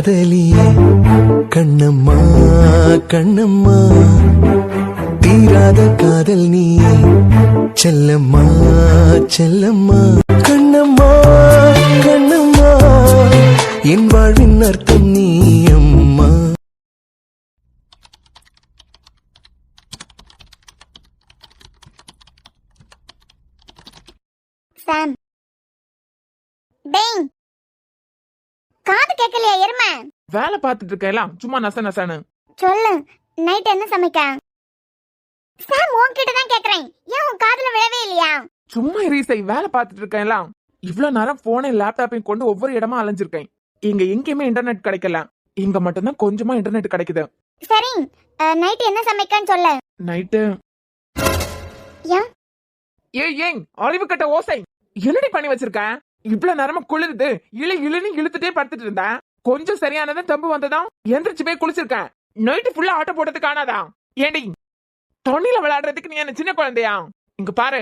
காதலியே கண்ணம்மா கண்ணம்மா தீராத காதல் நீ செல்லம்மா செல்லம்மா கண்ணம்மா கண்ணம்மா என் வாழ்வின் அர்த்தம் நீ அம்மா. சாம் டேய் காது கேக்கலையா எருமை? வேலை பார்த்துட்டு இருக்கேன் சும்மா நச நசன்னு. சொல்லு நைட் என்ன சமைக்க? சாம் உன்கிட்ட தான் கேக்குறேன், ஏன் உன் காதுல விழவே இல்லையா? சும்மா ரீசை வேலை பார்த்துட்டு இருக்கேன். இவ்வளவு நேரம் போனையும் லேப்டாப்பையும் கொண்டு ஒவ்வொரு இடமா அலைஞ்சிருக்கேன். இங்க எங்கேயுமே இன்டர்நெட் கிடைக்கல. இங்க மட்டும்தான் கொஞ்சமா இன்டர்நெட் கிடைக்குது. சரி நைட் என்ன சமைக்கன்னு சொல்லு. நைட்டு ஏன் அறிவு கட்ட ஓசை என்னடி பண்ணி வச்சிருக்க? இவ்வளவு நேரமா குளிருது இழுன்னு இழுத்துட்டே படுத்துட்டு இருந்தேன். கொஞ்சம் சரியானதான் தம்பு வந்ததான் எந்திரிச்சு போய் குளிச்சிருக்கேன். நைட்டு ஃபுல்லா ஆட்டோ போட்டது காணாதா? ஏண்டி தொண்ணில விளையாடுறதுக்கு நீ என்ன சின்ன குழந்தையா? இங்க பாரு,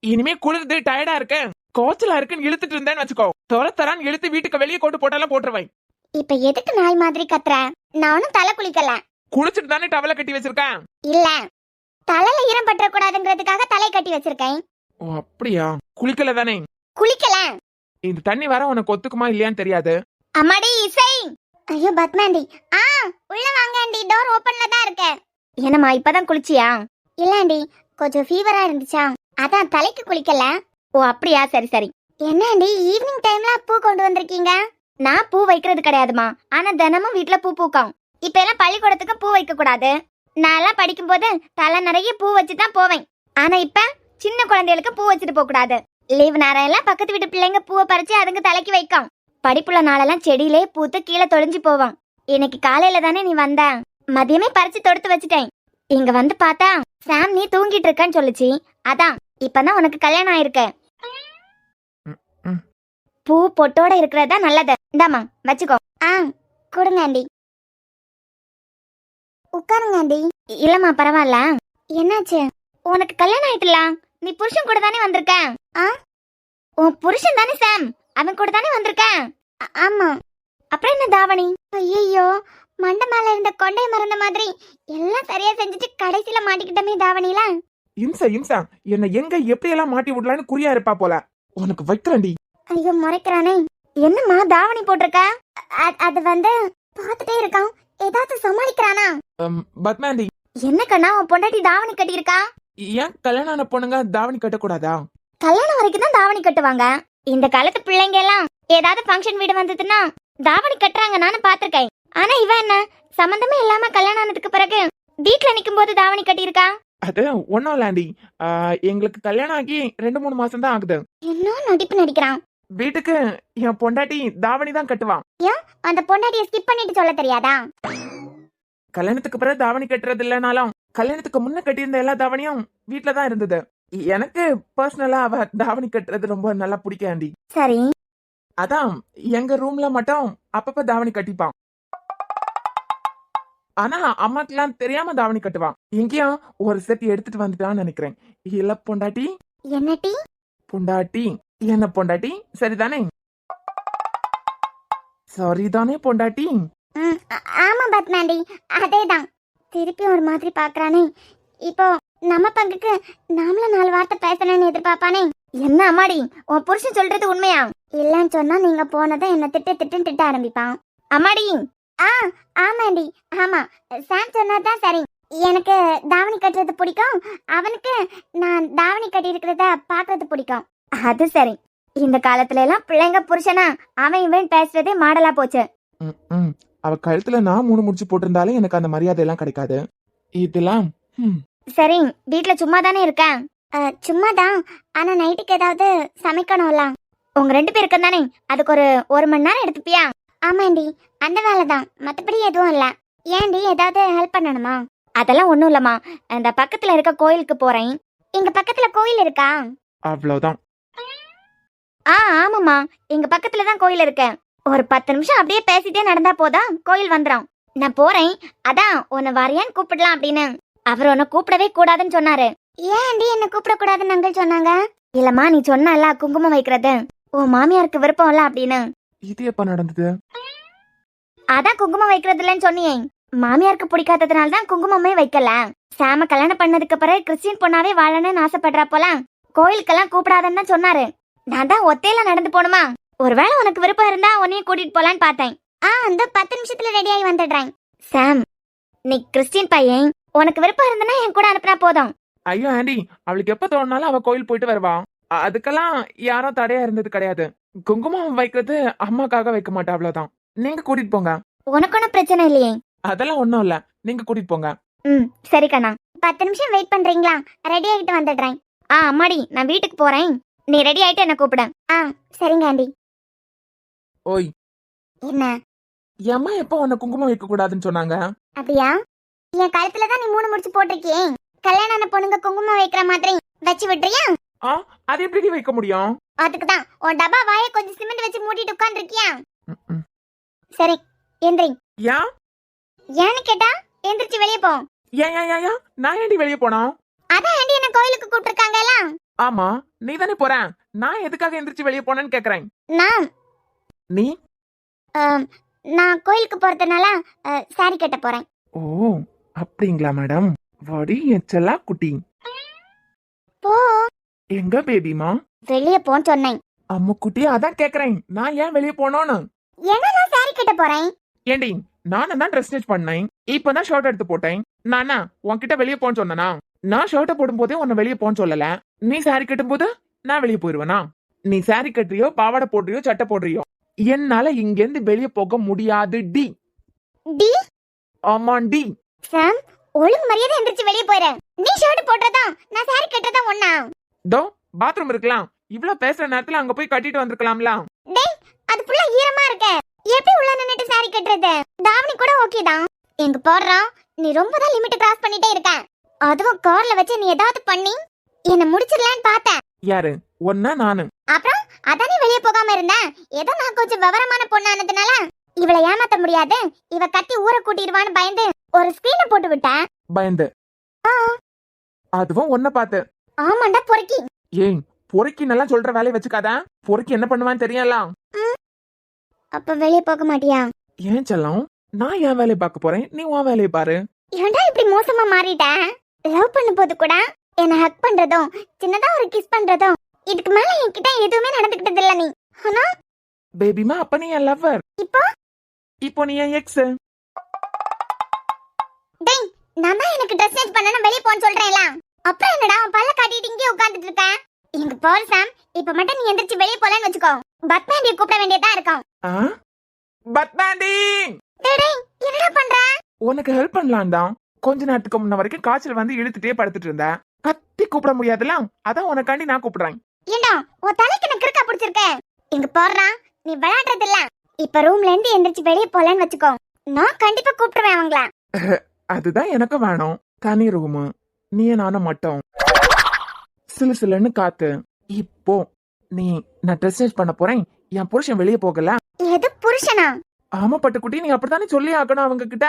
இனிமே குளிருது டயர்டா இருக்கு கோச்சலா இருக்குன்னு இழுத்துட்டு இருந்தேன்னு வச்சுக்கோ, தரான்னு இழுத்து வீட்டுக்கு வெளியே கொண்டு போட்டாலும் போட்டுருவேன். இப்ப எதுக்கு நாய் மாதிரி கத்துற? நானும் தலை குளிக்கல. குளிச்சுட்டு தானே டவலை கட்டி வச்சிருக்கேன். இல்ல தலையில ஈரம் பற்ற கூடாதுங்கிறதுக்காக தலை கட்டி வச்சிருக்கேன். ஓ அப்படியா? குளிக்கல தானே? குளிக்கல. இந்த தண்ணி வர உனக்கு ஒத்துக்குமா இல்லையான்னு தெரியாது. அம்மாடி இசை. ஐயோ பத்மாண்டி. உள்ள வாங்க ஆண்டி, டோர் ஓபன்ல தான் இருக்கு. என்னம்மா இப்பதான் குளிச்சியா? இல்ல ஆண்டி, கொஞ்சம் ஃபீவரா இருந்துச்சா, அதான் தலைக்கு குளிக்கல. ஓ அப்படியா, சரி சரி. என்ன ஆண்டி ஈவினிங் டைம்ல பூ கொண்டு வந்திருக்கீங்க? நான் பூ வைக்கிறது கிடையாதுமா, ஆனா தினமும் வீட்ல பூ பூக்கும். இப்ப எல்லாம் பள்ளிக்கூடத்துக்கு பூ வைக்க கூடாது. நான் எல்லாம் படிக்கும் போது தலை நிறைய பூ வச்சுதான் போவேன். ஆனா இப்ப சின்ன குழந்தைகளுக்கு பூ வச்சுட்டு போக கூடாது. லீவ் நேரம் எல்லாம் பக்கத்து வீட்டு பிள்ளைங்க பூவை பறிச்சு அதுங்க தலைக்கு வைக்கும். படிப்புள்ள நாளெல்லாம் செடியிலே பூத்து கீழே தொலைஞ்சு போவோம். இன்னைக்கு காலையில தானே நீ வந்த, மதியமே பறிச்சு தொடுத்து வச்சுட்டேன். இங்க வந்து பார்த்தா சாம் நீ தூங்கிட்டு இருக்கன்னு சொல்லுச்சு. அதான் இப்பதான் உனக்கு கல்யாணம் ஆயிருக்கு. பூ பொட்டோட இருக்கிறதா நல்லது. இந்தாமா வச்சுக்கோ. கொடுங்க ஆண்டி. உட்காருங்க ஆண்டி. இல்லம்மா பரவாயில்ல. என்னாச்சு? உனக்கு கல்யாணம் ஆயிட்டுல, நீ புருஷன் கூட தானே வந்திருக்க? உன் புருஷன் தானே சாம், அவன் கூட தானே வந்திருக்க? ஆமா. அப்புறம் என்ன தாவணி? ஐயோ மண்டை மேல இருந்த கொண்டை மறந்த மாதிரி எல்லாம் சரியா செஞ்சுட்டு கடைசியில மாட்டிக்கிட்டமே தாவணில. இம்சா இம்சா என்ன எங்க எப்படி எல்லாம் மாட்டி விடலான்னு குறியா இருப்பா போல. உனக்கு வைக்கிறேன்டி. ஐயோ முறைக்கிறானே. என்னம்மா தாவணி போட்டிருக்க? அது வந்து பாத்துட்டே இருக்கான், ஏதாவது சமாளிக்கிறானா? பத்மாண்டி என்ன கண்ணா உன் பொண்டாட்டி தாவணி கட்டி இருக்கா? ஏன் கல்யாணம் ஆன பொண்ணுங்க தாவணி கட்டக்கூடாதா? கல்யாணம் வரைக்கும் தான் தாவணி கட்டுவாங்க. இந்த காலத்து பிள்ளைங்க எல்லாம் ஏதாவது ஃபங்க்ஷன் வீடு வந்ததுன்னா தாவணி கட்டுறாங்க, நானும் பாத்திருக்கேன். ஆனா இவ என்ன சம்பந்தமே இல்லாம கல்யாணம் ஆனதுக்கு பிறகு வீட்டுல நிக்கும் போது தாவணி கட்டி இருக்கா? அது ஒன்னும் இல்லாண்டி, எங்களுக்கு கல்யாணம் ஆகி 2-3 மாசம் தான் ஆகுது. என்ன நடிப்பு நடிக்கிறான்? வீட்டுக்கு என் பொண்டாட்டி தாவணி தான் கட்டுவான். ஏன் அந்த பொண்டாட்டியை ஸ்கிப் பண்ணிட்டு சொல்ல தெரியாதா? கல்யாணத்துக்கு பிறகு தாவணி கட்டுறது இல்லைனாலும் கல்யாணத்துக்கு முன்ன கட்டியிருந்த எல்லா தாவணியும் வீட்டுல தான் இருந்தது. எனக்கு பர்சனலா அவ தாவணி கட்டுறது ரொம்ப நல்லா பிடிக்காண்டி. சரி. அதான் எங்க ரூம்ல மட்டும் அப்பப்ப தாவணி கட்டிப்பான். ஆனா அம்மாக்கெல்லாம் தெரியாம தாவணி கட்டுவான். எங்கேயும் ஒரு செட் எடுத்துட்டு வந்துட்டான்னு நினைக்கிறேன். இல்ல பொண்டாட்டி? என்னடி பொண்டாட்டி? என்ன பொண்டாட்டி சரிதானே? சரிதானே பொண்டாட்டி? ஆமா பத்மாண்டி, அதேதான். திருப்பி ஒரு மாதிரி பாக்குறானே. இப்போ நம்ம பங்குக்கு நாமள 4 வார்த்தை பேசணும்னு எதிர்பார்ப்பானே. என்ன அம்மாடி உன் புருஷன் சொல்றது உண்மையா? இல்லன்னு சொன்னா நீங்க போனதை என்ன திட்ட ஆரம்பிப்பான். அம்மாடி. ஆமாண்டி ஆமா, சாம் சொன்னாதான் சரி. எனக்கு தாவணி கட்டுறது பிடிக்கும், அவனுக்கு நான் தாவணி கட்டி இருக்கிறத பாக்குறது பிடிக்கும். அது சரி. இந்த காலத்துல எல்லாம் பிள்ளைங்க புருஷனா அவன் இவன் பேசுறதே மாடலா போச்சு. அவ கழுத்துல நான் 3 முடிச்சு போட்டிருந்தாலே எனக்கு அந்த மரியாதை எல்லாம் கிடைக்காது. இதெல்லாம் சரி. வீட்டுல சும்மா தானே இருக்க? சும்மாதான். ஆனா நைட்டுக்கு ஏதாவது சமைக்கணும்ல. உங்க 2 பேருக்கு தானே, அதுக்கு ஒரு 1 மணி நேரம் எடுத்துப்பியா? ஆமாண்டி அந்த வேலைதான், மத்தபடி எதுவும் இல்ல. ஏண்டி ஏதாவது ஹெல்ப் பண்ணணுமா? அதெல்லாம் ஒண்ணும் இல்லம்மா, இந்த பக்கத்துல இருக்க கோயிலுக்கு போறேன். இங்க பக்கத்துல கோயில் இருக்கா? அவ்வளவுதான். ஆமாம்மா, இங்க பக்கத்துல தான் கோயில் இருக்கு. ஒரு 10 நிமிஷம் அப்படியே பேசிட்டே நடந்தா போதா கோயில் வந்துடும். நான் போறேன். அதான் உன்னை வரையான்னு கூப்பிடலாம் அப்படின்னு. அவர் உன்னை கூப்பிடவே கூடாதுன்னு சொன்னாரு. ஏன்டி என்ன கூப்பிட கூடாதுன்னு அங்கிள் சொன்னாங்க? இல்லம்மா நீ சொன்னல குங்குமம் வைக்கிறது உன் மாமியாருக்கு விருப்பம் இல்ல அப்படின்னு. இது எப்ப நடந்தது? அதான் குங்குமம் வைக்கிறது இல்லைன்னு சொன்னியே. மாமியாருக்கு பிடிக்காததுனால தான் குங்குமமே வைக்கல. சாம கல்யாணம் பண்ணதுக்கு பிறகு கிறிஸ்டின் பொண்ணாவே வாழணும்னு ஆசைப்படுறா போல. கோயிலுக்கெல்லாம் கூப்பிடாதன்னு தான் சொன்னாரு. நான் தான் ஒத்தையில நடந்து போணுமா? ஒருவேளை உனக்கு விருப்பம் இருந்தா உன்னையும் கூட்டிட்டு போலான்னு பார்த்தேன். அந்த 10 நிமிஷத்துல ரெடி ஆகி வந்துடுறேன். சாம், நீ கிறிஸ்டின் பையன், உனக்கு விருப்பம் இருந்தனா என் கூட அனுப்புனா போதும். ஐயோ ஆண்டி, அவளுக்கு எப்ப தோணுனாலும் அவ கோயில் போயிட்டு வருவா. அதுக்கெல்லாம் யாரும் தடையா இருந்தது கிடையாது. குங்குமம் வைக்கிறது அம்மாக்காக வைக்க மாட்டா, அவ்வளவுதான். நீங்க கூட்டிட்டு போங்க. உனக்கு ஒன்றும் பிரச்சனை இல்லையே. அதெல்லாம் ஒண்ணும் இல்ல, நீங்க கூட்டிட்டு போங்க. சரி கண்ணா, 10 நிமிஷம் வெயிட் பண்றீங்களா? ரெடி ஆகிட்டு வந்துடுறேன். அம்மாடி, நான் வீட்டுக்கு போறேன். நீ ரெடி ஆயிட்டு என்ன கூப்பிட. சரிங்க ஆண்டி. ஓய், என்ன அம்மா எப்ப உன்னை குங்குமம் வைக்க கூடாதுன்னு சொன்னாங்க? அப்படியா? என் கழுத்துல தான் நீ 3 முடிச்சு போட்டிருக்கியே. கல்யாணம் ஆன பொண்ணுங்க குங்குமம் வைக்கிற மாதிரி வச்சு விட்டுறியா? அது எப்படி வைக்க முடியும்? அதுக்கு தான் உன் டப்பா வாயை கொஞ்சம் சிமெண்ட் வச்சு மூடிட்டு உட்கார்ந்திருக்கியா? சரி, எந்திரி. ஏன்னு கேட்டா எந்திரிச்சு வெளியே போ. ஏன் நான் ஏண்டி வெளியே போனோம்? அதான் ஆண்டி என்ன கோயிலுக்கு கூப்பிட்டுருக்காங்கல்ல. ஆமா, நீ தானே போறேன். நான் எதுக்காக எந்திரிச்சு வெளியே போனேன்னு கேக்குறேன். நீ நான் கோயிலுக்கு போறதுனால சாரி கட்ட போறேன். ஓ, அப்படிங்களா மேடம்? வாடி எச்சலா குட்டி. போ. எங்க பேபிமா? வெளியே போன்னு சொன்னேன். அம்மா குட்டி, அதான் கேக்குறேன். நான் ஏன் வெளியே போனோன்னு. ஏன்னா நான் சாரி கட்ட போறேன். ஏண்டி, நானும் தான் ட்ரெஸ் ஸ்டிச் பண்ணேன். இப்பதான் ஷர்ட் எடுத்து போட்டேன். நானா உன்கிட்ட வெளியே போன்னு சொன்னா? நான் ஷர்ட்டை போடும் போதே உன்னை வெளியே போன்னு சொல்லல. நீ சாரி கட்டும் போது நான் வெளியே போயிருவேனா? நீ சாரி கட்டுறியோ, பாவாடை போடுறியோ, சட்டை போடுறியோ, என்னால இங்க இருந்து வெளியே போக முடியாது. டி டி ஆமா டி. சாம், ஒழுங்கு மரியாதை எந்திரிச்சு வெளியே போயிரு. நீ ஷர்ட் போடுறதா நான் சாரி கட்டறதா ஒண்ணா? தோ பாத்ரூம் இருக்கலாம். இவ்ளோ பேசுற நேரத்துல அங்க போய் கட்டிட்டு வந்திருக்கலாம்ல. டேய், அது ஃபுல்லா ஈரமா இருக்க. எப்படி உள்ள நின்னுட்டு சாரி கட்டறது? தாவணி கூட ஓகே தான். எங்க போறா? நீ ரொம்ப தான் லிமிட் கிராஸ் பண்ணிட்டே இருக்க. அதுவும் கார்ல வச்சு நீ ஏதாவது பண்ணி என்ன முடிச்சிரலான்னு பார்த்தேன். யாரு? ஒன்னா நானு? அப்புறம் அதானே வெளியே போகாம இருந்த. ஏதோ நான் கொஞ்சம் விவரமான பொண்ணானதுனால இவளை ஏமாத்த முடியாது, இவ கட்டி ஊரை கூட்டிடுவான்னு பயந்து ஒரு ஸ்கிரீனை போட்டு விட்டேன். பயந்து? அதுவும் ஒன்ன பார்த்து. ஆமாண்டா பொறுக்கி. ஏய், பொறுக்கி நல்லா சொல்ற வேலையை வச்சுக்காத. பொறுக்கி என்ன பண்ணுவான்னு தெரியல. அப்ப வெளியே போக மாட்டியா? ஏன் செல்லம், நான் என் வேலையை பார்க்க போறேன், நீ உன் வேலையை பாரு. ஏன்டா இப்படி மோசமா மாறிட்ட? லவ் பண்ண போது கூட என்ன ஹக் பண்றதும் சின்னதா ஒரு கிஸ் பண்றதும், இதுக்கு மேல என்கிட்ட எதுவுமே நடந்துக்கிட்டது இல்ல நீ. ஆனா பேபிமா, அப்ப நீ என் லவ்வர். இப்போ நீ என் எக்ஸ். டேய், நான் தான் எனக்கு ட்ரெஸ் சேஞ்ச் பண்ணனும் வெளிய போன்னு சொல்றேன்ல. அப்புறம் என்னடா உன் பல்ல காட்டிட்டு இங்கே உட்கார்ந்துட்டு இருக்க? எங்க போர் சாம், இப்ப மட்டும் நீ எந்திரிச்சு வெளிய போலன்னு வெச்சுக்கோ. பத்மாண்டியை கூப்பிட வேண்டியதா இருக்கும். பத்மாண்டி! டேய், என்னடா பண்ற? உனக்கு ஹெல்ப் பண்ணலாம் தான். கொஞ்ச நேரத்துக்கு முன்ன வரைக்கும் காய்ச்சல் வந்து இழுத்துட்டே படுத்துட்டு இருந்தேன். கத்தி கூப்பிட முடியாதுல, அதான் உனக்காண்டி நான் கூப்பிடுறேன். ஏண்டா உன் தலைக்கு என்ன கிறுக்கா பிடிச்சிருக்க? எங்க போறா? நீ விளையாடுறது இல்ல. இப்ப ரூம்ல இருந்து எந்திரிச்சு வெளிய போலன்னு வெச்சுக்கோ, நான் கண்டிப்பா கூப்பிடுவேன் அவங்கள. அதுதான் எனக்கு வேணும். தனி ரூமு, நீ நானும் மட்டும், சிலு சிலுன்னு காத்து. இப்போ நீ நான் ட்ரெஸ் சேஞ்ச் பண்ண போறேன், என் புருஷன் வெளியே போகல. எது புருஷனா? ஆமா பட்டுக்குட்டி, நீ அப்படித்தானே சொல்லி ஆகணும் அவங்க கிட்ட.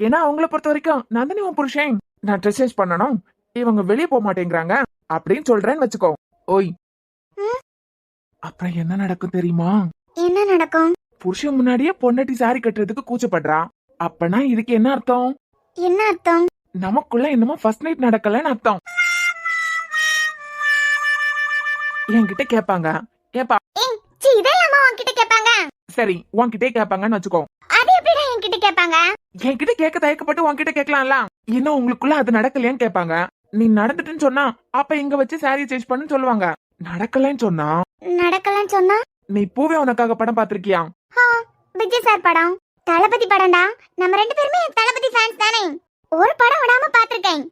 ஏன்னா அவங்கள பொறுத்த வரைக்கும் நான் தானே உன் புருஷன். நான் ட்ரெஸ் சேஞ்ச் பண்ணணும், இவங்க வெளியே போக மாட்டேங்கிறாங்க அப்படின்னு சொல்றேன்னு வச்சுக்கோ. ஓய், அப்புறம் என்ன நடக்கும் தெரியுமா? என்ன நடக்கும்? புருஷன் முன்னாடியே பொண்டாட்டி சாரி கட்டுறதுக்கு கூச்சப்படுறா. அப்பனா இதுக்கு என்ன அர்த்தம்? என்ன அர்த்தம்? நமக்குள்ள என்னமோ ஃபர்ஸ்ட் நைட் நடக்கலன்னு அர்த்தம். என்கிட்ட கேட்பாங்க, ஏப்பா இதெல்லாம் உன்கிட்ட கேட்பாங்க? சரி, உன்கிட்டே கேட்பாங்கன்னு வச்சுக்கோ. அது எப்படிடா என்கிட்ட கேட்பாங்க? என்கிட்ட கேட்க தயக்கப்பட்டு உன்கிட்ட கேட்கலாம்ல. இன்னும் உங்களுக்குள்ள அது நடக்கலையான்னு கேட்பாங்க. நீ நடந்துட்டுன்னு சொன்னா அப்ப இங்க வச்சு சாரி சேஞ்ச் பண்ணு சொல்லுவாங்க. நடக்கலன்னு சொன்னா நீ பூவே உனக்காக படம் பாத்திருக்கியா? விஜய் சார் படம், தளபதி படம்டா. நம்ம 2 பேருமே தளபதி ஃபேன்ஸ் தானே. ஒரு படம் விடாம பாத்திருக்கேன்.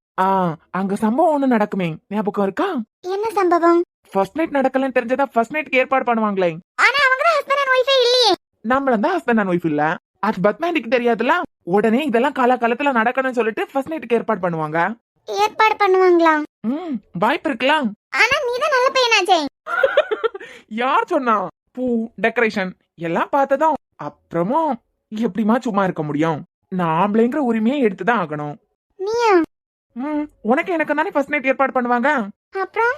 அங்க சம்பவம் ஒண்ணு நடக்குமே, ஞாபகம் இருக்கா? என்ன சம்பவம்? ஃபர்ஸ்ட் நைட் நடக்கலன்னு தெரிஞ்சதா ஃபர்ஸ்ட் நைட்க்கு ஏற்பாடு பண்ணுவாங்களே. ஆனா அவங்க தான் ஹஸ்பண்ட் அண்ட் ஒய்ஃபே இல்லையே. நம்மள தான் ஹஸ்பண்ட் அண்ட் ஒய்ஃப் இல்ல, அது பத்மாண்டிக்கு தெரியாதுல. உடனே இதெல்லாம் காலகாலத்துல நடக்கணும்னு சொல்லிட்டு ஃபர்ஸ்ட் நைட்க்கு ஏற்பாடு பண்ணுவாங்க. ஏற்பாடு பண்ணுவாங்களா? வாய்ப்பு இருக்கலாம். ஆனா நீ தான் நல்ல பையனாச்சே. யார் சொன்னா? பூ, டெக்கரேஷன் எல்லாம் பார்த்ததும் அப்புறமும் எப்படிமா சும்மா இருக்க முடியும்? நான் ஆம்பளைங்கிற உரிமையை எடுத்துதான் ஆகணும். நீயா? உனக்கு எனக்கு தானே ஃபர்ஸ்ட் நைட் ஏற்பாடு பண்ணுவாங்க. அப்புறம்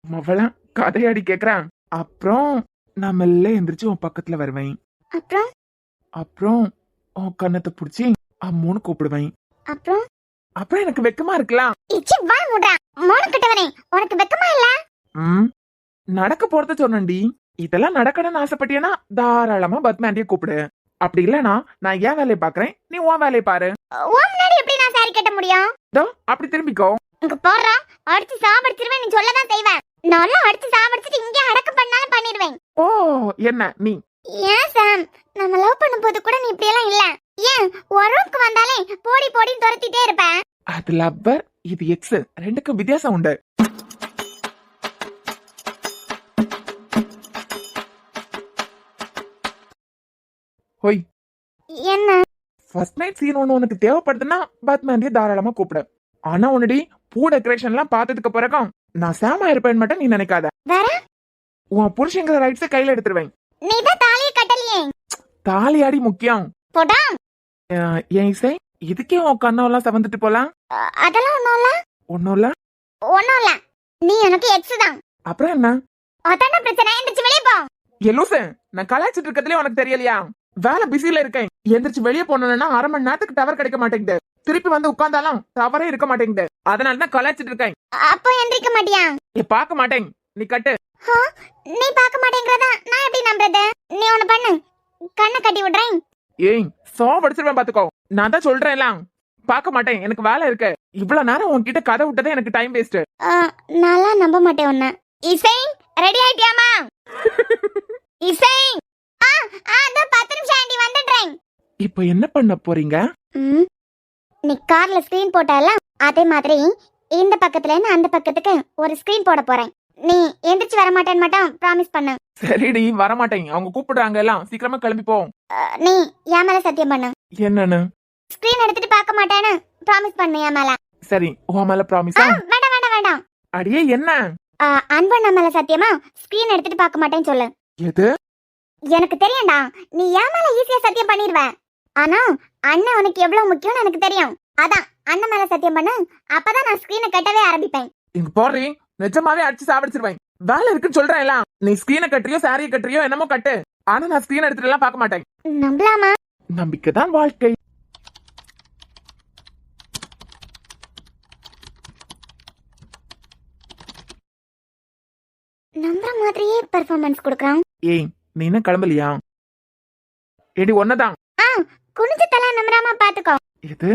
மவள கதையாடி கேக்குறேன். அப்புறம் நான் மெல்ல எந்திரிச்சு உன் பக்கத்துல வருவேன். அப்புறம் உன் கண்ணத்தை புடிச்சு அம்முன்னு கூப்பிடுவேன். அப்புறம் அப்புறம் எனக்கு வெக்கமா இருக்கலாம். இச்சி வா முடா மோன கிட்டவனே, உனக்கு வெக்கமா இல்ல? நடக்க போறத சொன்னேன்டி. இதெல்லாம் நடக்கணும்னு ஆசைப்பட்டியனா தாராளமா பத்மாண்டிய கூப்பிடு. அப்படி இல்லனா நான் ஏன் வேலையை பாக்குறேன், நீ உன் வேலையை பாரு. உன் முன்னாடி எப்படி நான் சாரி கட்ட முடியும்? இதோ அப்படி திரும்பிக்கோ. இங்க போறா, அடிச்சு சாவடிச்சிருவேன். நீ சொல்லதான் செய்வேன். நல்லா அடிச்சு சாவடிச்சிட்டு இங்கே அடக்கம் பண்ணாலும் பண்ணிடுவேன். ஓ என்ன நீ? ஏன் சாம், நம்ம லவ் பண்ணும்போது கூட நீ இப்படி எல்லாம் இல்ல. ஏன் ஒருவுக்கு வந்தாலே போடி போடின்னு துரத்திட்டே இருப்பேன். அது லவ்வர், இது எக்ஸ், ரெண்டுக்கும் வித்தியாசம் உண்டு. ஹோய், என்ன ஃபர்ஸ்ட் நைட் சீன் ஒன்று உனக்கு தேவைப்படுதுன்னா பத்மாண்டிய தாராளமா கூப்பிடு. ஆனா உன்னடி பூ டெக்கரேஷன் எல்லாம் பார்த்ததுக்கு பிறகும் நான் சேமா இருப்பேன்னு மட்டும் நீ நினைக்காத. வேற உன் புருஷங்கிற ரைட்ஸை கையில எடுத்துருவேன். நீ தான் தாலியை கட்டலையே. தாலியாடி முக்கியம். போடா. ஏன் இசை, இதுக்கே உன் கண்ணெல்லாம் செவந்துட்டு போலாம். அதெல்லாம் ஒண்ணும் இல்ல. ஒன்னும் இல்ல. ஒண்ணும் இல்ல. நீ எனக்கு எக்ஸ் தான். அப்புறம் என்ன? அதான பிரச்சனை. எந்திரிச்சு வெளியே போ. எலூசு, நான் கலாய்ச்சிட்டு இருக்கிறதுல உனக்கு தெரியலையா? வேலை பிஸில இருக்கேன். எந்திரிச்சு வெளியே போனோம்னா 1/2 மணி நேரத்துக்கு டவர் கிடைக்க மாட்டேங்குது. திருப்பி வந்து உட்கார்ந்தாலும் டவரே இருக்க மாட்டேங்குது. அதனால தான் கலாய்ச்சிட்டு இருக்கேன். அப்போ எந்திரிக்க மாட்டியா? பார்க்க மாட்டேன். நீ கட்டு. நீ பார்க்க மாட்டேங்கிறதா நான் எப்படி நம்புறது? நீ ஒண்ணு பண்ணு, கண்ணை கட்டி விடுறேன். ஏய் சோபடிச்சிருவேன் பாத்துக்கோ. நான் தான் சொல்றேன்ல, பார்க்க மாட்டேன், எனக்கு வேலை இருக்கு. இவ்வளவு நேரம் உன்கிட்ட கதை விட்டதே எனக்கு டைம் வேஸ்ட். நல்லா நம்ப மாட்டேன் உன்ன. இசை ரெடி ஆயிட்டியாமா? இசை அதோ 10 நிமிஷம் ஆண்டி வந்துடுறேன். இப்போ என்ன பண்ண போறீங்க? நீ கார்ல ஸ்கிரீன் போட்டால, அதே மாதிரி இந்த பக்கத்துல இருந்து அந்த பக்கத்துக்கு ஒரு ஸ்கிரீன் போட போறேன். நீ எந்திரிச்சு வர மாட்டேன்னு மட்டும் ப்ராமிஸ் பண்ணு. சரிடி, வர மாட்டேன். அவங்க கூப்பிடுறாங்க எல்லாம், சீக்கிரமா கிளம்பி போ. நீ என் மேல சத்தியம் பண்ணு. என்னன்னு? ஸ்கிரீன் எடுத்துட்டு பார்க்க மாட்டேன்னு ப்ராமிஸ் பண்ணு என் மேல. சரி, உன் மேல ப்ராமிஸா? வேண்டாம் வேண்டாம் வேண்டாம். அடியே என்ன? அன்பண்ண மேல சத்தியமா ஸ்கிரீன் எடுத்துட்டு பார்க்க மாட்டேன்னு சொல்லு. எது? எனக்கு தெரியும்டா, நீ என் மேல ஈஸியா சத்தியம் பண்ணிடுவ. ஆனா அண்ணன் உனக்கு எவ்வளவு முக்கியம்னு எனக்கு தெரியும். அதான் அண்ணன் மேல சத்தியம் பண்ணு, அப்பதான் நான் ஸ்கிரீனை கட்டவே ஆரம்பிப்பேன். இங்க போறீ, நிஜமாவே அடிச்சு சாவடிச்சிருவேன். வேலை இருக்குன்னு சொல்றேன்ல, நீ ஸ்கிரீனை கட்டுறியோ சாரியை கட்டுறியோ என்னமோ கட்டு. ஆனா நான் ஸ்கிரீன் எடுத்துட்டு எல்லாம் பார்க்க மாட்டேன். நம்பலாமா? நம்பிக்கை தான் வாழ்க்கை. நம்புற மாதிரியே பெர்ஃபார்மன்ஸ் கொடுக்கறான். ஏய் நீ என்ன கிளம்பலையா? ஏடி ஒன்னதான். குனிஞ்சு தலை நம்பராம பாத்துக்கோ. எது?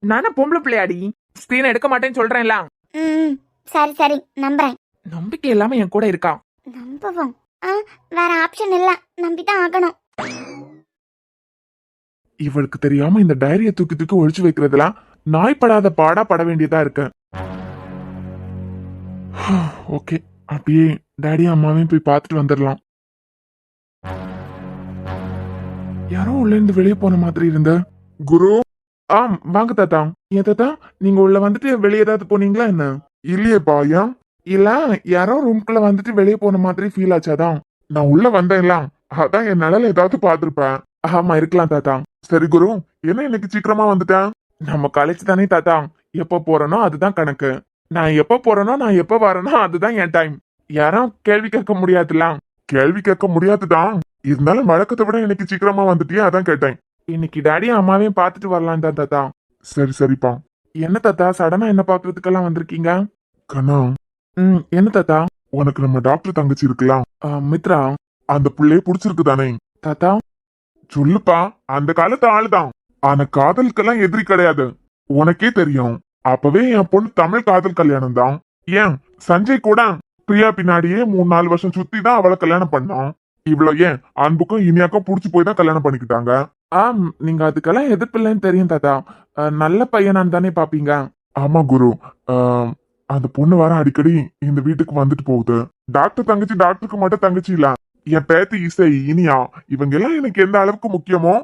நானே பொம்பளை பிள்ளையாடி, ஸ்கிரீன் எடுக்க மாட்டேன்னு சொல்றேன்ல. சரி சரி நம்புறேன். நம்பிக்கை இல்லாம என் கூட இருக்கா. நம்புவோம். வேற ஆப்ஷன் இல்ல, நம்பிதான் ஆகணும். இவளுக்கு தெரியாம இந்த டைரிய தூக்கி தூக்கி ஒழிச்சு வைக்கிறதுலாம் நாய்ப்படாத பாடா பட வேண்டியதா இருக்கு. ஓகே, அப்படியே டாடி அம்மாவையும் போய் பார்த்துட்டு வந்துடலாம். யாரோ உள்ள இருந்து வெளியே போன மாதிரி இருந்த. குரு, வாங்க தாத்தா. ஏன் தாத்தா, நீங்க உள்ள வந்துட்டு வெளியே ஏதாவது போனீங்களா என்ன? இல்லையே பாயா. இல்ல, யாரோ ரூம்குள்ள வந்துட்டு வெளியே போன மாதிரி ஃபீல் ஆச்சாதான். நான் உள்ள வந்தேன்ல, அதான் என் நிழல் ஏதாவது பார்த்திருப்பேன். ஆமா இருக்கலாம் தாத்தா. சரி குரு, என்ன இன்னைக்கு சீக்கிரமா வந்துட்டேன்? நம்ம காலேஜ் தானே தாத்தா, எப்ப போறனோ அதுதான் கணக்கு. நான் எப்ப போறனோ நான் எப்ப வரனோ அதுதான் என் டைம். யாரும் கேள்வி கேட்க முடியாதுல. கேள்வி கேட்க முடியாதுதான், இருந்தாலும் வழக்கத்தை விட இன்னைக்கு சீக்கிரமா வந்துட்டியே, அதான் கேட்டேன். இன்னைக்கு டாடியும் அம்மாவையும் பார்த்துட்டு வரலாம் தான் தாத்தா. சரி சரிப்பா. என்ன தாத்தா சடனா என்ன பாக்குறதுக்கெல்லாம் வந்திருக்கீங்க? கண்ணா. என்ன தாத்தா? உனக்கு நம்ம டாக்டர் தங்கச்சி இருக்கலாம் மித்ரா, அந்த பிள்ளைய புடிச்சிருக்கு தானே தாத்தா? சொல்லுப்பா, அந்த காலத்து ஆளுதான். ஆனா காதலுக்கெல்லாம் எதிரி கிடையாது, உனக்கே தெரியும். அப்பவே என் பொண்ணு தமிழ் காதல் கல்யாணம் தான். ஏன் சஞ்சய் கூட பிரியா பின்னாடியே 3-4 வருஷம் சுத்தி தான் அவளை கல்யாணம் பண்ணான். இவ்வளவு ஏன் அன்புக்கும் இனியாக்கும் புடிச்சு போய் தான் கல்யாணம் பண்ணிக்கிட்டாங்க. நீங்க அதுக்கெல்லாம் எதிர்ப்பில்லைன்னு தெரியும் தாத்தா. நல்ல பையனான்னு தானே பாப்பீங்க. ஆமா குரு, அந்த பொண்ணு வர அடிக்கடி இந்த வீட்டுக்கு வந்துட்டு போகுது. டாக்டர் தங்கச்சி டாக்டருக்கு மட்டும் தங்கச்சி இல்ல, என் பேத்தி இசை இனியா, இவங்க எல்லாம் எனக்கு எந்த அளவுக்கு முக்கியமோ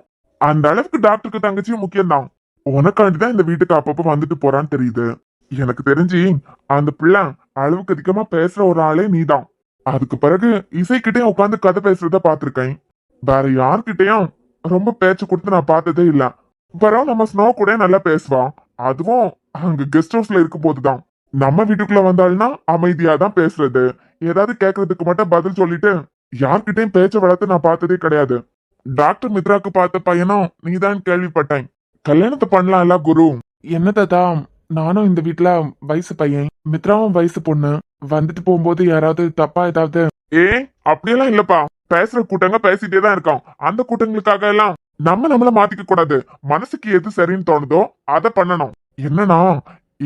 அந்த அளவுக்கு டாக்டருக்கு தங்கச்சியும் முக்கியம்தான். உனக்காண்டிதான் இந்த வீட்டுக்கு அப்பப்ப வந்துட்டு போறான்னு தெரியுது. எனக்கு தெரிஞ்சு அந்த பிள்ளை அளவுக்கு அதிகமா பேசுற ஒரு ஆளே நீதான். அதுக்கு பிறகு இசைக்கிட்டயும் உட்காந்து கதை பேசுறத பாத்திருக்கேன். வேற யார்கிட்டயும் ரொம்ப பேச்சு கொடுத்து நான் பார்த்ததே இல்ல. பிறகு நம்ம ஸ்னோ கூட நல்லா பேசுவான், அதுவும் அங்க கெஸ்ட் ஹவுஸ்ல இருக்கும் போதுதான். நம்ம வீட்டுக்குள்ள வந்தாள்னா அமைதியா தான் பேசுறது, ஏதாவது கேக்குறதுக்கு மட்டும் பதில் சொல்லிட்டு யார்கிட்டயும் பேச்ச வளர்த்து நான் பார்த்ததே கிடையாது. டாக்டர் மித்ராக்கு பார்த்த பையனும் நீதான் கேள்விப்பட்டேன். கல்யாணத்தை பண்ணலாம்ல குரு? என்ன தாத்தா, நானும் இந்த வீட்ல வயசு பையன், மித்ராவும் வயசு பொண்ணு. வந்துட்டு போகும்போது யாராவது தப்பா ஏதாவது அப்படியெல்லாம் இல்லப்பா. பேசுற கூட்டங்க பேசிட்டே தான் இருக்கோம். அந்த கூட்டங்களுக்காக எல்லாம் நம்மள மாத்திக்க கூடாது. மனசுக்கு எது சரின்னு தோணுதோ அதை பண்ணணும். என்னன்னா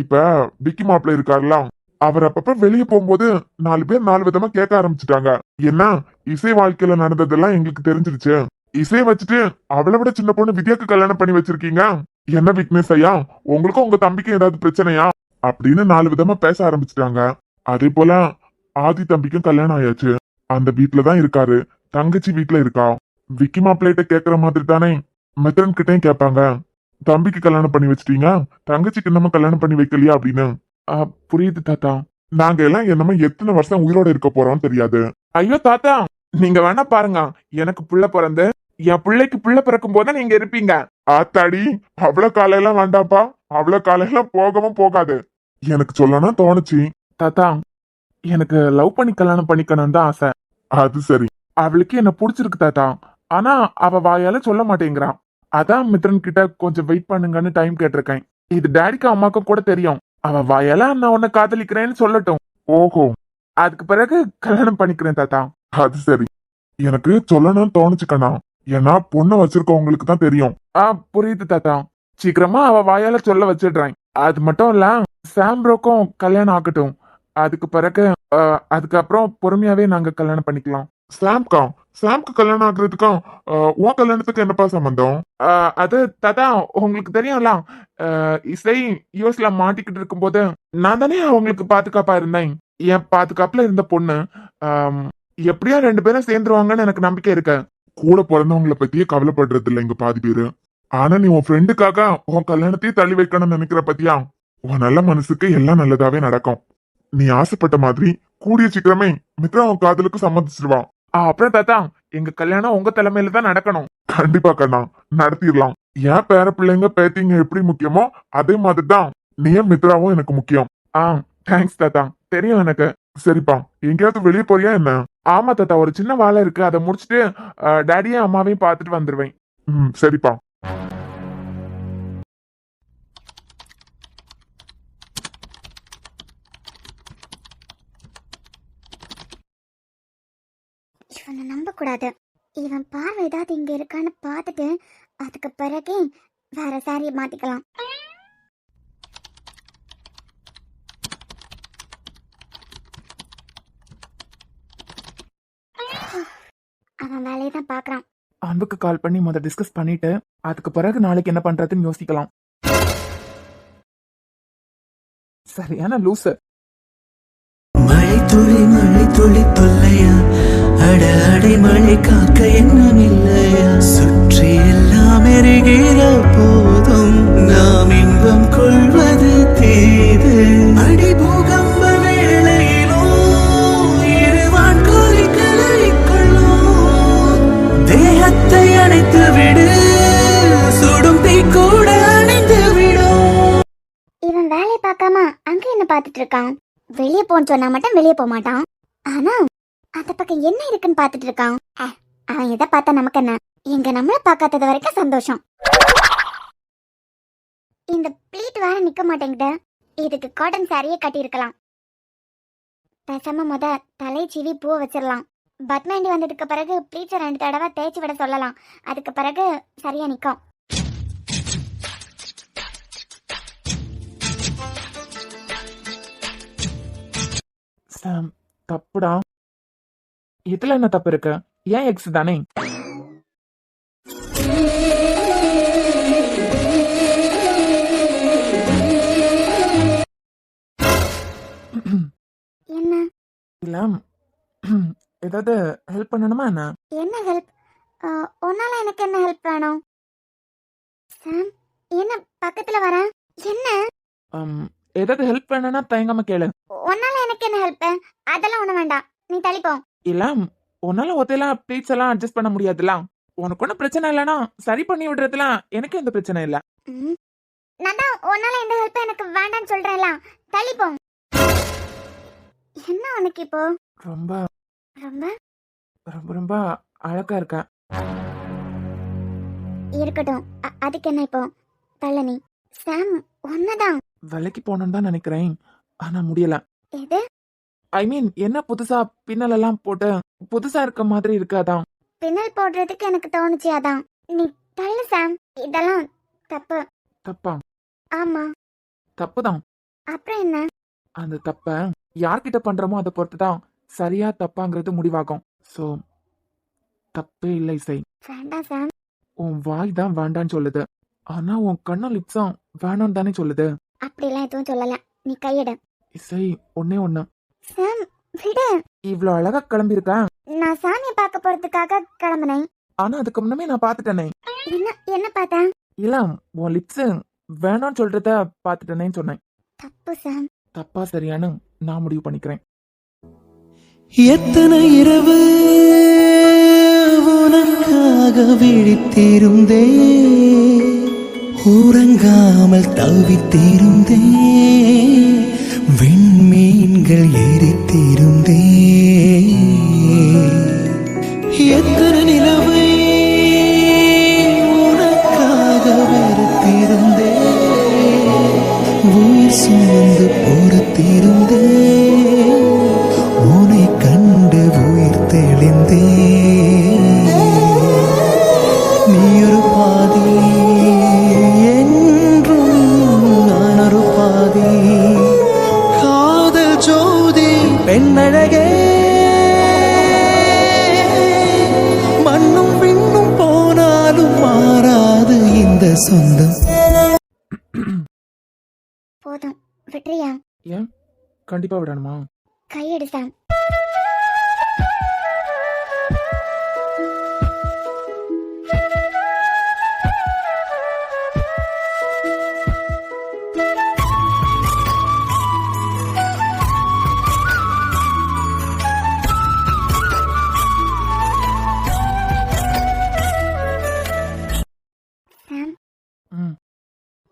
இப்ப விக்கி மாப்பிள்ள இருக்காருல, அவர் அப்பப்ப வெளியே போகும்போது 4 பேர் 4 விதமா கேட்க ஆரம்பிச்சுட்டாங்க. என்ன இசை வாழ்க்கையில நடந்ததெல்லாம் எங்களுக்கு தெரிஞ்சிருச்சு. இசைய வச்சுட்டு அவளை விட சின்ன பொண்ணு வித்யாக்கு கல்யாணம் பண்ணி வச்சிருக்கீங்க. என்ன விக்னேஷ் ஐயா, உங்களுக்கும் உங்க தம்பிக்கும் ஏதாவது பிரச்சனையா அப்படின்னு 4 விதமா பேச ஆரம்பிச்சுட்டாங்க. அதே போல ஆதி தம்பிக்கும் கல்யாணம் ஆயாச்சு. அந்த வீட்டுலதான் இருக்காரு. தங்கச்சி வீட்டுல இருக்கா. விக்கி மாப்பிள்ளைகிட்ட கேக்குற மாதிரி தானே மித்ரன் கிட்டையும் கேட்பாங்க. தம்பிக்கு கல்யாணம் பண்ணி வச்சிட்டீங்க, தங்கச்சிக்கு இன்னமும் கல்யாணம் பண்ணி வைக்கலையா அப்படின்னு. புரியுது தாத்தா. நாங்க எல்லாம் என்னமோ எத்தனை வருஷம் உயிரோட இருக்க போறோம் தெரியாது. ஐயோ தாத்தா, நீங்க வேணா பாருங்க, எனக்கு புள்ள பிறந்து என் பிள்ளைக்கு புள்ள பிறக்கும் போது நீங்க இருப்பீங்க. ஆத்தாடி, அவ்வளவு காலையெல்லாம் வேண்டாப்பா. அவ்வளவு காலையெல்லாம் போகவும் போகாது. எனக்கு சொல்லணும் தோணுச்சு தாத்தா. எனக்கு லவ் பண்ணி கல்யாணம் பண்ணிக்கணும் தான் ஆசை. அது சரி. அவளுக்கு என்ன பிடிச்சிருக்கு தாத்தா. ஆனா அவ வாயால சொல்ல மாட்டேங்கிறான். அதான் மித்ரன் கிட்ட கொஞ்சம் வெயிட் பண்ணுங்கன்னு டைம் கேட்டிருக்கேன். இது டேடிக்கும் அம்மாக்கும் கூட தெரியும். அவ வாயால நான் உன்னை காதலிக்கிறேன்னு சொல்லட்டும். ஓஹோ, அதுக்கு பிறகு கல்யாணம் பண்ணிக்கிறேன் தாத்தா. அது சரி. எனக்கு சொல்லணும்னு தோணுச்சு கண்ணா. ஏன்னா பொண்ணை வச்சிருக்கவங்களுக்கு தான் தெரியும். புரியுது தாத்தா. சீக்கிரமா அவ வாயால சொல்ல வச்சிடுறேன். அது மட்டும் இல்ல, சாம்ப்ரோக்கும் கல்யாணம் ஆகட்டும். அதுக்கு பிறகு அதுக்கப்புறம் பொறுமையாவே நாங்க கல்யாணம் பண்ணிக்கலாம். சாம்க்கு கல்யாணம் ஆகுறதுக்கும் உன் கல்யாணத்துக்கு என்னப்பா சம்பந்தம்? அது தாத்தா, உங்களுக்கு தெரியும்ல, இசை யூஎஸ்ல மாட்டிக்கிட்டு இருக்கும்போது நான் தானே அவங்களுக்கு பாதுகாப்பா இருந்தேன். என் பாதுகாப்புல இருந்த பொண்ணு எப்படியா 2 பேரும் சேர்ந்துருவாங்கன்னு எனக்கு நம்பிக்கை இருக்கு. கூட பிறந்தவங்களை பத்தியே கவலைப்படுறது இல்லை இங்க பாதி பேரு. ஆனா நீ உன் ஃப்ரெண்டுக்காக உன் கல்யாணத்தையே தள்ளி வைக்கணும்னு நினைக்கிற பத்தியா? உன் நல்ல மனசுக்கு எல்லாம் நல்லதாவே நடக்கும். நீ ஆசைப்பட்ட மாதிரி கூடிய சீக்கிரமே மித்ரா உன் காதலுக்கு சம்மதிச்சிருவான். அப்புறம் தாத்தா, எங்க கல்யாணம் உங்க தலைமையில தான் நடக்கணும். கண்டிப்பா கண்ணா, நடத்திடலாம். என் பேர பிள்ளைங்க பேத்திங்க எப்படி முக்கியமோ அதே மாதிரிதான் நீயும் மித்ராவும் எனக்கு முக்கியம். தேங்க்ஸ் தாத்தா, தெரியும் எனக்கு. சரிப்பா, எங்கேயாவது வெளியே போறியா என்ன? ஆமா தாத்தா, ஒரு சின்ன வேலை இருக்கு, அதை முடிச்சுட்டு டேடியும் அம்மாவையும் பார்த்துட்டு வந்துருவேன். சரிப்பா. இவனை நம்ப கூடாது. இவன் பார்வை ஏதாவது இங்க இருக்கான்னு பார்த்துட்டு அதுக்கு பிறகு வேற சாரியை மாத்திக்கலாம். அவன் வேலையை தான் பாக்குறான். அன்புக்கு கால் பண்ணி டிஸ்கஸ் பண்ணிட்டு அதுக்கு பிறகு நாளைக்கு என்ன பண்றதுன்னு யோசிக்கலாம். சரியான லூசு. மழை துளி தொல்லையா, அட அடை மழை காக்க எண்ணம் இல்லையா, சுற்றி எல்லாம் எரிகிற போதும் நாம் இன்பம் கொள்வது தீது. அடி பூகம்ப வேளையிலோ இருவான் கோரி கலரிக்கொள்ளும், தேகத்தை அணைத்து விடு, சுடும் தீ கூட அணைந்து விடும். இவன் வேலையை பார்க்காம அங்க என்ன பார்த்துட்டு இருக்கான்? வெளியே போன்னு சொன்னா மட்டும் வெளியே போக மாட்டான். ஆனா அந்த பக்கம் என்ன இருக்குன்னு பார்த்துட்டு இருக்கான். அவன் எதை பார்த்தா நமக்கு என்ன? எங்க நம்மள பார்க்காதது வரைக்கும் சந்தோஷம். இந்த ப்ளீட் வேற நிக்க மாட்டேங்குது. இதுக்கு காட்டன் சாரியே கட்டியிருக்கலாம். பேசாம தலை சீவி பூவை வச்சிடலாம். பத்மாண்டி வந்ததுக்கு பிறகு ப்ளீட்ஸை 2 தடவை தேய்ச்சி விட சொல்லலாம். அதுக்கு பிறகு சரியா நிக்கும். தப்புடா. இதுல என்ன தப்பு இருக்கு? ஏன் எக்ஸ் தானே. என்ன இல்ல, ஏதாவது ஹெல்ப் பண்ணணுமா என்ன? என்ன ஹெல்ப்? உன்னால எனக்கு என்ன ஹெல்ப் வேணும்? சாம், என்ன பக்கத்துல வர? என்ன? ஏதாவது ஹெல்ப் வேணும்னா தயங்காம கேளு. உன்னால எனக்கு என்ன ஹெல்ப்? அதெல்லாம் ஒண்ணு வேண்டாம், நீ தள்ளிப்போ. இல்ல, உன்னால ஒத்தையெல்லாம் ப்ளீட்ஸ் எல்லாம் அட்ஜஸ்ட் பண்ண முடியாதுல. உனக்கு ஒன்னும் பிரச்சனை இல்லைன்னா சரி பண்ணி விடுறதுல எனக்கு எந்த பிரச்சனை இல்ல. நான் தான் உன்னால எந்த ஹெல்ப் எனக்கு வேண்டாம்னு சொல்றேன்ல, தள்ளிப்போ. என்ன உனக்கு இப்போ? ரொம்ப ரொம்ப ரொம்ப ரொம்ப அழகா இருக்க. இருக்கட்டும், அதுக்கு என்ன இப்போ? தள்ள நீ. சாம், ஒன்னதான். வேலைக்கு போகணும்னு தான் நினைக்கிறேன், ஆனா முடியல. எது? ஐ மீன், என்ன புதுசா பின்னல் எல்லாம் போட்டு புதுசா இருக்க மாதிரி இருக்காதான். பின்னல் போடுறதுக்கு எனக்கு தோணுச்சு, அதான். நீ தள்ளு சாம், இதெல்லாம் தப்பு. தப்பா? ஆமா. தப்புதான். அப்புறம் என்ன? அந்த தப்ப யார்கிட்ட பண்றோமோ அதை பொறுத்து தான் சரியா தப்பாங்கிறது முடிவாகும். சோ தப்பே இல்லை இசை. வேண்டாம் சாம். உன் வாய் தான் வேண்டான்னு சொல்லுது, ஆனா உன் கண்ணும் லிப்ஸும் வேணான்னு தானே சொல்லுது. அப்படிலாம் எதுவும் சொல்லல, நீ கையெடு. இசை, ஒன்னே ஒண்ணு. சாம், விடு. இவ்ளோ அழகா கிளம்பி இருக்கேன், நான் சாமியை பார்க்க போறதுக்காக கிளம்புனேன். ஆனா அதுக்கு முன்னமே நான் பாத்துட்டேனே. என்ன என்ன பார்த்தேன்? இல்ல, உன் லிப்ஸ் வேணான்னு சொல்றத பாத்துட்டேனேன்னு சொன்னேன். தப்பு சாம். தப்பா சரியானு நான் முடிவு பண்ணிக்கிறேன். எத்தனை இரவு உனக்காக விழித்திருந்தே, உறங்காமல் தவித்திருந்தே, விண்மீன்கள் எரித்திருந்தே, எத்தனை நிலவை உனக்காக வெறுத்திருந்தே, உயிர் சுமந்து பொறுத்திருந்தே, உன்னை கண்டு உயிர் தெளிந்தே, நீ ஒரு பாதி என்றும் நான் ஒரு பாதி, காதல் ஜோதி பெண்ணழகே, மண்ணும் விண்ணும் போனாலும் மாறாது இந்த சொந்தம். போதும், விட்டுறியா? ஏன் கண்டிப்பா விடணுமா? கையெடு சாம். சாம், ம்,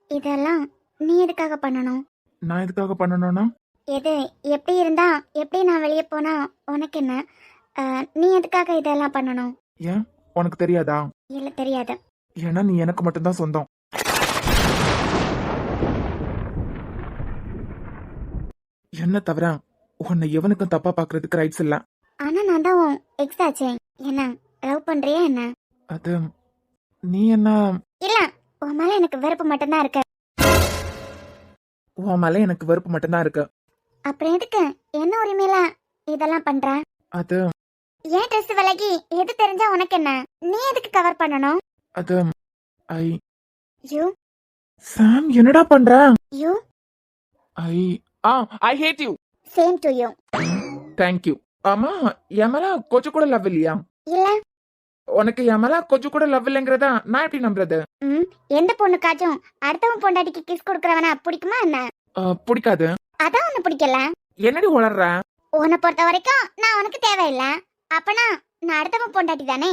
இதெல்லாம் நீ எதுக்காக பண்ணணும்? நான் எதுக்காக பண்ணணும்னா? எது எப்படி இருந்தா எப்படி நான் வெளியே போனா உனக்கு என்ன? நீ எதுக்காக இதெல்லாம் பண்ணணும்? ஏன் உனக்கு தெரியாதா? இல்ல, தெரியாது. ஏன்னா நீ எனக்கு மட்டும்தான் சொந்தம். என்ன தவிர உன்னை எவனுக்கும் தப்பா பாக்குறதுக்கு ரைட்ஸ் இல்ல. ஆனா நான் தான் உன் எக்ஸ் ஆச்சே. என்ன லவ் பண்றியா என்ன? அது நீ என்ன, இல்ல, உன் மேல எனக்கு வெறுப்பு மட்டும்தான் இருக்கு. உன் மேல எனக்கு வெறுப்பு மட்டும்தான் இருக்கு. அப்புறம் எதுக்கு என்ன உரிமையில இதெல்லாம் பண்ற? அது ஏன் ட்ரெஸ் விலகி எது தெரிஞ்சா உனக்கு என்ன? நீ எதுக்கு கவர் பண்ணணும்? அது ஐ யூ சாம், என்னடா பண்ற? You I I hate you. Same to you. Thank you. ஆமா, என் மேல கொஞ்சம் கூட லவ் இல்லையா? இல்ல. உனக்கு என் மேல கொஞ்சம் கூட லவ் இல்லைங்கிறதா நான் எப்படி நம்புறது? எந்த பொண்ணுக்காச்சும் அடுத்தவன் பொண்டாட்டிக்கு கிஸ் கொடுக்கறவனா பிடிக்குமா என்ன? பிடிக்காது. அதான் உன்னை பிடிக்கல. என்னடி உளர்ற? உன்னை பொறுத்த வரைக்கும் நான் உனக்கு தேவையில்லை. அப்பனா நான் அடுத்தவன் பொண்டாட்டி தானே?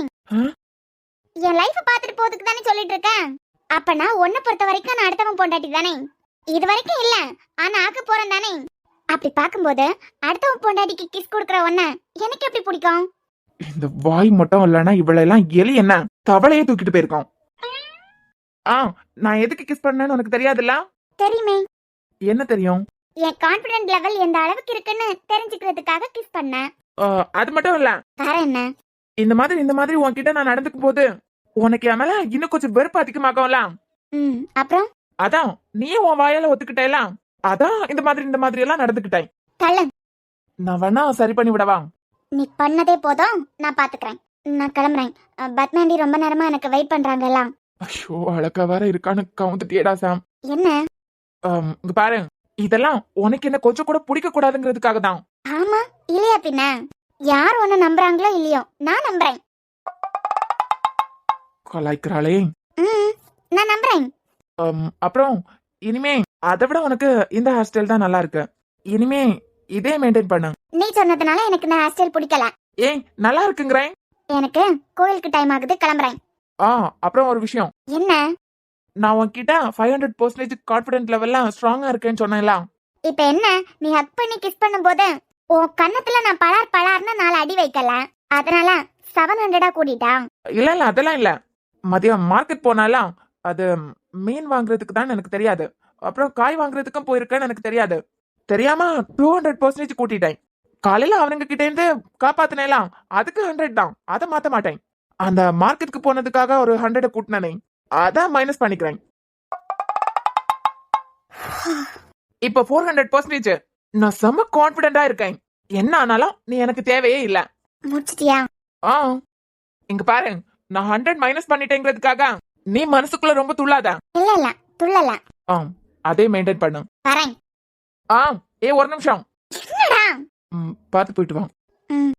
என் லைஃப பாத்துட்டு போறதுக்கு தானே சொல்லிட்டு இருக்கேன். அப்பனா உன்னை பொறுத்த வரைக்கும் நான் அடுத்தவன் பொண்டாட்டி தானே? இது வரைக்கும் இல்ல, ஆனா ஆக்க போறேன் தானே? அப்படி பாக்கும்போது அடுத்தவன் பொண்டாட்டிக்கு கிஸ் கொடுக்கற உன்னை எனக்கு எப்படி பிடிக்கும்? இந்த வாய் மட்டும் இல்லைன்னா இவளெல்லாம் எலி என்ன தவளையே தூக்கிட்டு போயிருக்கோம். நான் எதுக்கு கிஸ் பண்ணேன்னு உனக்கு தெரியாதுல்ல? தெரியுமே. என்ன தெரியும்? என் கான்பிடன்ட் லெவல் எந்த அளவுக்கு இருக்குன்னு தெரிஞ்சுக்கிறதுக்காக கிஸ் பண்ணேன். அது மட்டும் இல்ல, வேற என்ன? இந்த மாதிரி உன்கிட்ட நான் நடந்துக்கும் போது உனக்கு என் மேல இன்னும் கொஞ்சம் வெறுப்பு அதிகமாகும்ல. அப்புறம் அதான் நீயே உன் வாயால ஒத்துக்கிட்டேல, அதான் இந்த மாதிரி எல்லாம் நடந்துக்கிட்டேன். தள்ளு. நான் வேணா சரி பண்ணி விடவா? நீ பண்ணதே போதும், நான் பாத்துக்கிறேன். நான் கிளம்புறேன். பத்மாண்டி ரொம்ப நேரமா எனக்கு வெயிட் பண்றாங்கல்ல. ஐயோ, அழகா வேற இருக்கான்னு கவுந்துட்டியடா சாம். என்ன? இங்க பாரு, இதெல்லாம் உனக்கு என்ன கொஞ்சம் கூட பிடிக்க கூடாதுங்கிறதுக்காக தான். ஆமா, இல்லையா பின்ன? யார் உன்னை நம்புறாங்களோ இல்லையோ, நான் நம்புறேன். கலாய்க்கிறாளே. நான் நம்புறேன். அப்புறம் இனிமே அதை விட உனக்கு இந்த ஹேர் ஸ்டைல் தான் நல்லா இருக்கு. இனிமே இதே மெயின்டைன் பண்ணு. நீ சொன்னதுனால எனக்கு இந்த ஹேர் ஸ்டைல் பிடிக்கல. ஏய், நல்லா இருக்குங்கிறேன். எனக்கு கோயிலுக்கு டைம் ஆகுது, கிளம்புறேன். அப்புறம் ஒரு விஷயம். என்ன? நான் உன்கிட்ட 500% கான்பிடன்ட் லெவல்ல ஸ்ட்ராங்கா இருக்கேன்னு சொன்னேன்ல. இப்ப என்ன, நீ ஹக் பண்ணி கிஸ் பண்ணும்போது உன் கன்னத்துல நான் பலார்னு 4 அடி வைக்கல, அதனால 700 கூட்டிட்டா? இல்ல அதெல்லாம் இல்ல. மதியம் மார்க்கெட் போனாலாம் அது மீன் வாங்குறதுக்கு தான் எனக்கு தெரியாது. அப்புறம் காய் வாங்குறதுக்கும் போயிருக்கேன்னு எனக்கு தெரியாது. தெரியாம 200% கூட்டிட்டேன். காலையில அவனுங்க கிட்ட இருந்து காப்பாத்தினேலாம் அதுக்கு 100 தான். அதை மாத்த மாட்டேன். அந்த மார்க்கெட்டுக்கு போனதுக்காக ஒரு 100 கூட்டினே, அதான் மைனஸ் பண்ணிக்கிறேன். இப்ப 400%. நான் செம்ம கான்பிடண்டா இருக்கேன். என்ன ஆனாலும் நீ எனக்கு தேவையே இல்ல. முடிச்சிட்டியா? ஆ இங்க பாரு, நான் 100 மைனஸ் பண்ணிட்டேங்கிறதுக்காக நீ மனசுக்குள்ள ரொம்ப துள்ளாத. இல்ல இல்ல துள்ளல. அதே மெயின்டைன் பண்ணு. வரேன். ஒரு நிமிஷம். என்னடா? பார்த்து போயிட்டு வா. ம்.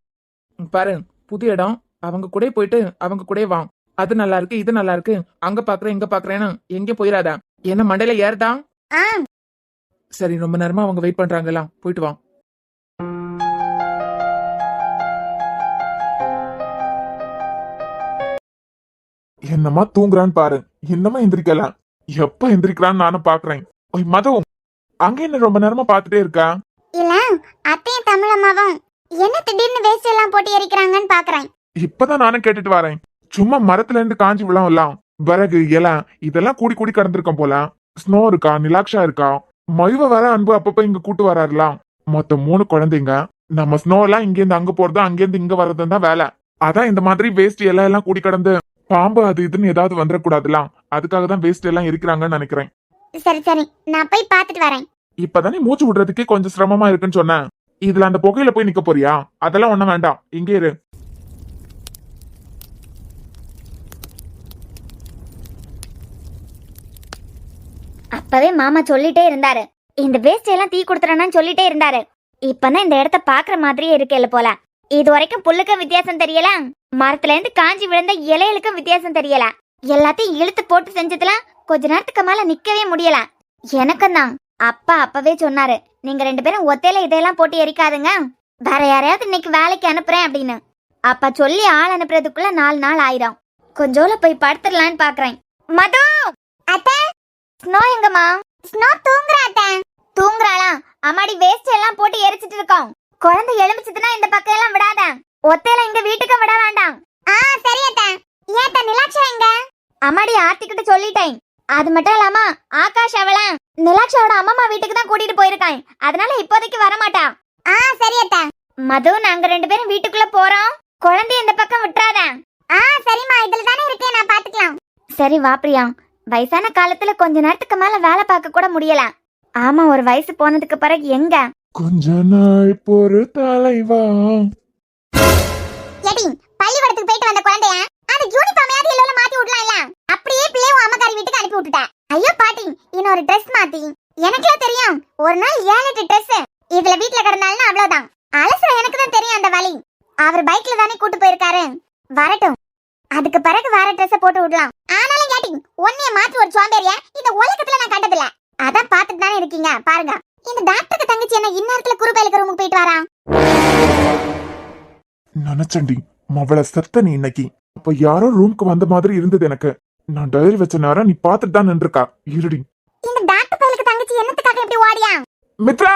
இங்க பாரு, புது இடம், அவங்க கூட போயிட்டு அவங்க கூட வா. அது நல்லா இருக்கு, இது நல்லா இருக்கு, அங்க பாக்குறேன் இங்க பாக்குறேன்னு எங்க போயிடாத. என்ன மண்டையில ஏறுதா? ஆ சரி, ரொம்ப நேரமா அவங்க வெயிட் பண்றாங்களா, போயிட்டு வா. என்னமா தூங்குறான்னு பாரு, என்னமா எந்திரிக்கல. எப்ப எந்திரிக்கிறான்னு நானும் பாக்குறேன். ஓய் மது, அங்க என்ன ரொம்ப நேரமா பாத்துட்டே இருக்கா? இல்ல அத்தையும் தமிழம்மாவும் என்ன திடீர்னு வேஸ்ட் எல்லாம் போட்டு எரிக்கிறாங்கன்னு பாக்குறேன். இப்பதான் நானும் கேட்டுட்டு வரேன். சும்மா மரத்துல இருந்து காஞ்சி விழாம்லாம், விறகு இலை இதெல்லாம் கூடி கூடி கடந்திருக்கோம் போல. ஸ்னோ இருக்கா, நிலாக்ஷா இருக்கா, மயுவ வர அன்பு அப்பப்ப இங்க கூட்டு வராருலாம். மொத்தம் 3 குழந்தைங்க. நம்ம ஸ்னோ எல்லாம் இங்க இருந்து அங்க போறது, அங்க இருந்து இங்க வர்றதுன்னு தான் வேலை. அதான் இந்த மாதிரி வேஸ்ட் இலை எல்லாம் கூடி கடந்து பாம்பு அது இதுன்னு ஏதாவது வந்துடக்கூடாதுலாம், அதுக்காக தான் வேஸ்ட் எல்லாம் இருக்கிறாங்கன்னு நினைக்கிறேன். சரி சரி, நான் போய் பாத்துட்டு வரேன். இப்பதானே மூச்சு விடுறதுக்கே கொஞ்சம் சிரமமா இருக்குன்னு சொன்னேன். இதுல அந்த புகையில போய் நிக்க போறியா? அதெல்லாம் ஒண்ணும் வேண்டாம், இங்கே இரு. அப்பவே மாமா சொல்லிட்டே இருந்தாரு, இந்த வேஸ்ட் எல்லாம் தீ கொடுத்துறேன்னு சொல்லிட்டே இருந்தாரு. இப்பதான் இந்த இடத்த பாக்குற மாதிரியே இருக்கல போல. இது வரைக்கும் புல்லுக்கு வித்தியாசம் தெரியல, மரத்துல இருந்து காஞ்சி விழுந்த இலைகளுக்கும் வித்தியாசம் தெரியல. எல்லாத்தையும் இழுத்து போட்டு செஞ்சதுல கொஞ்ச நேரத்துக்கு மேல நிக்கவே முடியல. எனக்கும் தான் அப்பா அப்பவே சொன்னாரு, நீங்க 2 பேரும் ஒத்தையில இதெல்லாம் போட்டு எரிக்காதுங்க, வேற யாரையாவது இன்னைக்கு வேலைக்கு அனுப்புறேன் அப்படின்னு. அப்பா சொல்லி ஆள் அனுப்புறதுக்குள்ள 4 நாள் ஆயிடும். கொஞ்சோல போய் படுத்துடலான்னு பாக்குறேன். மது அத்தை, ஸ்னோ எங்கம்மா? ஸ்னோ தூங்குறா அத்தை. தூங்குறாளா? அம்மாடி வேஸ்ட் எல்லாம் போட்டு எரிச்சிட்டு இருக்கோம். குழந்தை எழுமிச்சதுன்னா இந்த பக்கம் எல்லாம் விடாத, ஒத்தையில இங்க வீட்டுக்கு விட வேண்டாம். சரி அத்தை. ஏத்த நிலாக்ஷா எங்க? அம்மாடி ஆர்த்தி கிட்ட சொல்லிட்டேன். அது மட்டும் இல்லாம ஆகாஷ் அவள நிலாக்ஷாவோட அம்மா வீட்டுக்கு தான் கூட்டிட்டு போயிருக்கான், அதனால இப்போதைக்கு வர மாட்டா. சரி அத்தை. மது, நாங்க 2 பேரும் வீட்டுக்குள்ள போறோம், குழந்தைய இந்த பக்கம் விட்டுறாத. சரிம்மா, இதுல தானே இருக்கேன், நான் பாத்துக்கலாம். சரி வா பிரியா. வயசான காலத்துல கொஞ்ச நேரத்துக்கு மேல வேலை பார்க்க கூட முடியல. ஆமா, ஒரு வயசு போனதுக்கு பிறகு எங்க? கொஞ்ச நாள் பொறு தலைவா. ஏடி, பள்ளிக்கூடத்துக்கு போயிட்டு வந்த குழந்தைய அது யூனிஃபார்மையாவது இல்லல மாத்தி விடலாம்ல, அப்படியே பிள்ளைய அம்மாக்காரி வீட்டுக்கு அனுப்பி விட்டுட்டா. ஐயோ பாட்டி, இன்னொரு Dress மாத்தி. எனக்கே தெரியும், ஒரு நாள் 7-8 Dress இதுல வீட்ல கிடந்தாலும் அவ்வளவுதான். அலசுற எனக்கு தான் தெரியும் அந்த வலி. அவர் பைக்ல தானே கூட்டு போயிருக்காரு, வரட்டும், அதுக்கு பிறகு வேற Dress போட்டு விடலாம். ஆனாலும் ஏடி, ஒன்னைய மாத்தி ஒரு சோம்பேறிய இந்த உலகத்துல நான் கண்டதில்ல. அதான் பாத்துட்டு தானே இருக்கீங்க, பாருங்க. இந்த டாக்டருக்கு தங்கச்சி என்ன இந்நேரத்துல குருபைலுக்கு ரூமுக்கு போயிட்டு வரா? நினைச்சண்டி மவளை செத்த நீ இன்னைக்கு. அப்ப யாரோ ரூம்க்கு வந்த மாதிரி இருந்தது எனக்கு. நான் டைரி வச்ச நேரம் நீ பாத்துட்டு தான் நின்றுக்கா. இருடி. இந்த டாக்டர் பையலுக்கு தங்கச்சி என்னத்துக்காக இப்படி ஓடியா? மித்ரா,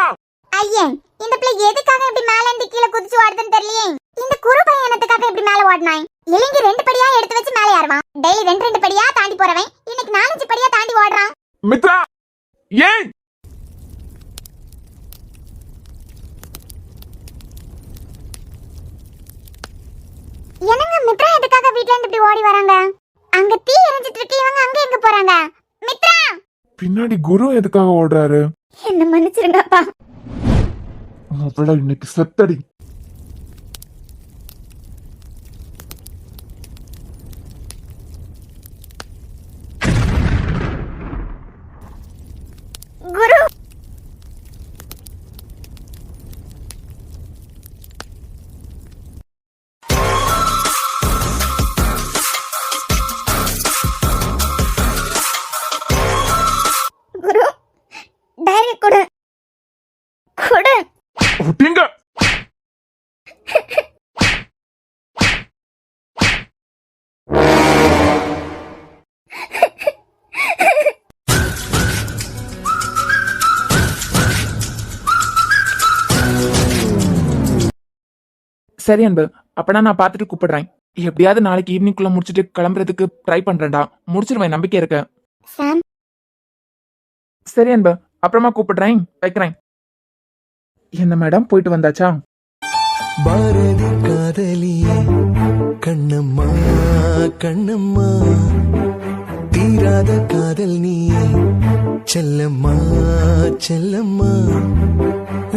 ஐயே, இந்த பிள்ளை எதுக்காக இப்படி மேல இருந்து கீழே குதிச்சு ஓடுதுன்னு தெரியலையே. இந்த குரு பையன் என்னத்துக்காக இப்படி மேல ஓடுனாய்? இலங்கி 2 படியா எடுத்து வச்சு மேல ஏறுவான். டெய்லி 2 படியா தாண்டி போறவன் இன்னைக்கு 4-5 படியா தாண்டி ஓடுறான். மித்ரா, ஏன்? என்னங்க மித்ரா எதுக்காக வீட்ல இருந்து இப்படி ஓடி வராங்க? அங்க தீ எரிஞ்சிட்டு இருக்கு, இவங்க அங்க எங்க போறாங்க? மித்ரா, பின்னாடி குரு எதுக்காக ஓடுறாரு? என்ன மன்னிச்சிருங்கப்பா. அவள இன்னைக்கு செத்தடி. குரு, குரு, டைரி கொடு கொடு. ஒட்டிங்க. சரி அன்பு, அப்பனா நான் பார்த்துட்டு கூப்பிடுறேன். எப்படியாவது நாளைக்கு ஈவினிங்குள்ள முடிச்சிட்டு கிளம்புறதுக்கு ட்ரை பண்றேன்டா. முடிச்சிருவேன், நம்பிக்கை இருக்கு. சாம், சரி அன்பு, அப்புறமா கூப்பிடுறேன், வைக்கிறேன். என்ன மேடம், போயிட்டு வந்தாச்சா? பாரதி காதலியே கண்ணம்மா கண்ணம்மா, தீராத காதல் நீ செல்லம்மா செல்லம்மா,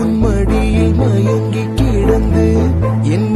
உன் மடியில் மயங்கி கிடந்து என்